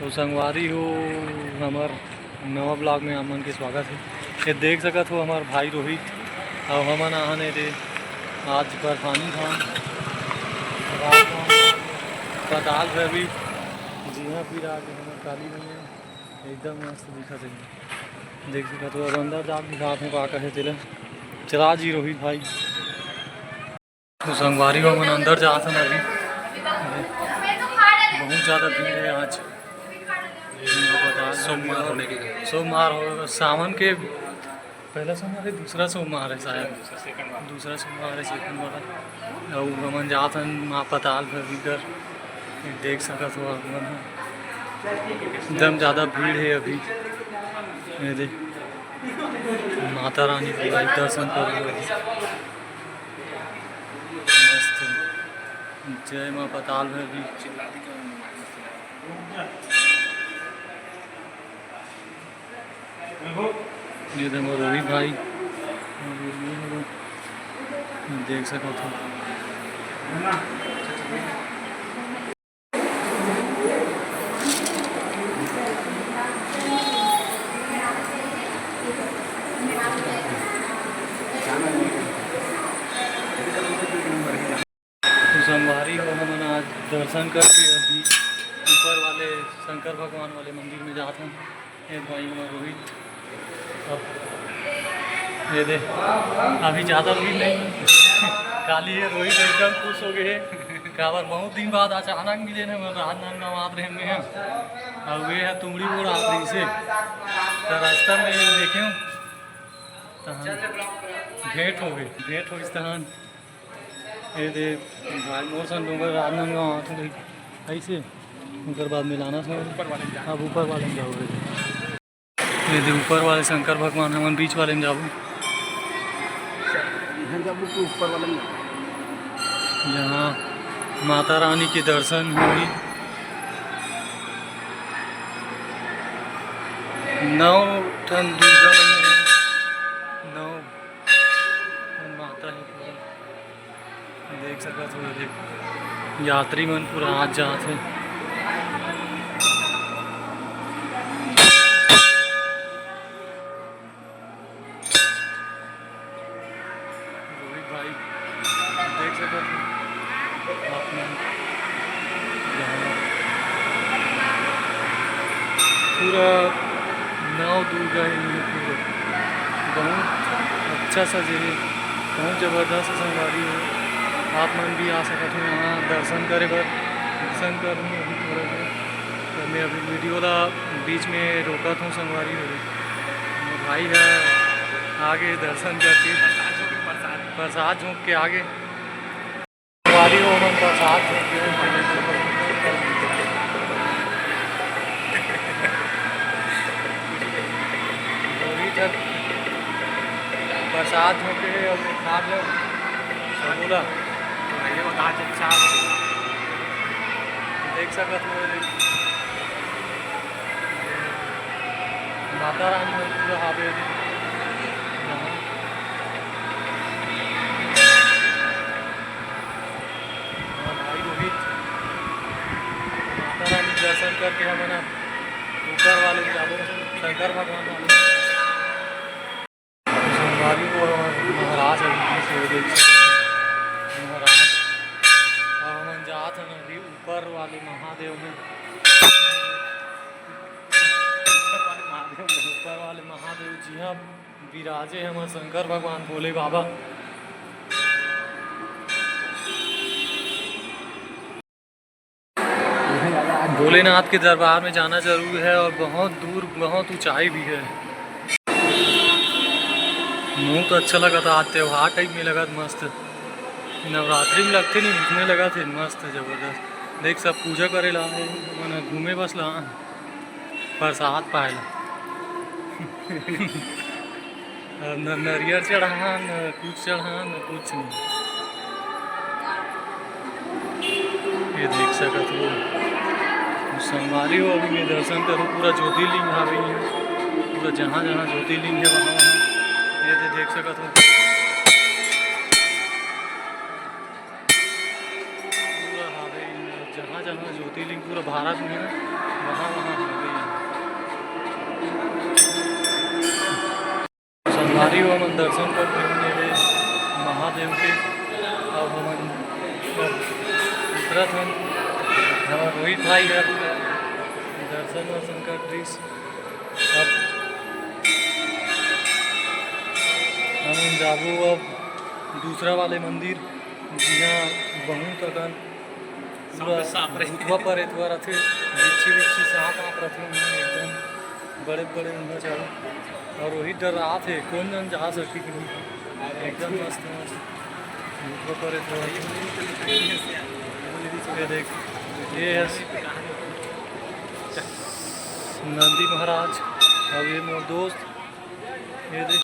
तो संगवारी हो हमार नवा ब्लॉग में हमन के स्वागत है। ये देख सकत हो हमार भाई रोहित और हमन आने रे आज बर्फानी धाम पताल भी जी हाँ फिर आगे हमार काली नहीं है एकदम मस्त दिखत है। देख सकत हो अब अंदर जाके दिखात हूँ का कहे चले चला जी रोहित भाई। तो संगवारी हो हमन अंदर जात हन अभी बहुत ज़्यादा भीड़ है आज सोमवार हो सावन के पहला सोमवार है दूसरा सोमवार है शायद दूसरा सोमवार है सेकंड वाला और हमन जात हन माँ पताल भर देख सकत हो हमन एकदम ज़्यादा भीड़ है अभी। ये देख माता रानी के दर्शन कर मस्त जय माँ पताल भैरवी। ये देखो रोहित भाई देख सकते हो संगवारी हो हम आज दर्शन करके अभी ऊपर वाले शंकर भगवान वाले मंदिर में जाते हैं। एक भाई हमारा रोहित अब ये दे अभी ज़्यादा भीड़ नहीं काली है रोहित एकदम खुश हो गए काबर बहुत दिन बाद अचानक मिले हैं राजनांद गाँव आते रहे में और वे है तुमड़ी बोर आते रही से तो रास्ता में देखे भेंट हो गई भेंट हो इस तरह ये दे भाई मोर सन डूंगर राजनांद गाँव आते रही ऐसे उनकर बाद मिलाना था अब ऊपर वाले में जाओगे ये दे ऊपर वाले शंकर भगवान हमन बीच वाले में जाओ ऊपर वाले में यहाँ माता रानी के दर्शन हुई 9 टन दुर्गा मैया 9 माता है पूरा देख सकते हो। देख यात्री मन पूरा आज जाते हैं रोहित भाई देख सकते हो आपने पूरा 9 दुर्गा है पूरा बहुत अच्छा सा जगह बहुत ज़बरदस्त संगवारी है। आप मन भी आ सकते हो यहाँ दर्शन करे बर दर्शन करूँ अभी थोड़ा देर तो मैं अभी वीडियो ला बीच में रोका हूँ संगवारी हो भाई है आगे दर्शन करके प्रसाद झोंक के आगे संगवारी हो मन प्रसाद झोंक के प्रसाद झोंके अब खा लो बोला अच्छा देख सकत हो माता रानी पूरा हावे भाई रोहित माता रानी दर्शन करके हम ऊपर वाले जाओ शंकर भगवान वाले संगवारी को महाराज महाराज हम जात हैं अभी ऊपर वाले महादेव में ऊपर वाले महादेव जी हाँ विराजे हैं हमारे शंकर भगवान भोले बाबा। भोलेनाथ के दरबार में जाना जरूरी है और बहुत दूर बहुत ऊंचाई भी है। मुँह तो अच्छा लगा था आज त्यौहार टाइप में लगा था मस्त नवरात्रि में लगते नहीं घूमने लगा थे मस्त ज़बरदस्त देख सब पूजा करे ला मैंने घूमे बस ला प्रसाद पाए ला न नरियर चढ़ा न कुछ चढ़ा न कुछ नहीं। ये देख सकत हो संगवारी हो अभी मैं दर्शन करूँ पूरा ज्योतिर्लिंग आ गई है पूरा जहाँ जहाँ ज्योतिर्लिंग है वहाँ वहाँ ये तो देख सकत हो पूरा जहाँ जहाँ ज्योतिर्लिंग पूरा भारत में है वहाँ वहाँ संगवारी हो हमन दर्शन करते मेरे महादेव के। अब हमन उतरत हन हमार रोहित भाई घर दर्शन वर्शन कर रहीस। अब हम जाबू अब दूसरा वाले मंदिर जहाँ बहुत अगन भूतवा पर एतवा रथे बिच्छी सांप आप रथे एकदम बड़े बड़े उन्हें चढ़ो और वही डर रहा थे कौन जन जा सकी नहीं एकदम मस्त मस्त भूतवा पर एतवा ये देख ये है नंदी महाराज। अब ये मोर दोस्त ये देख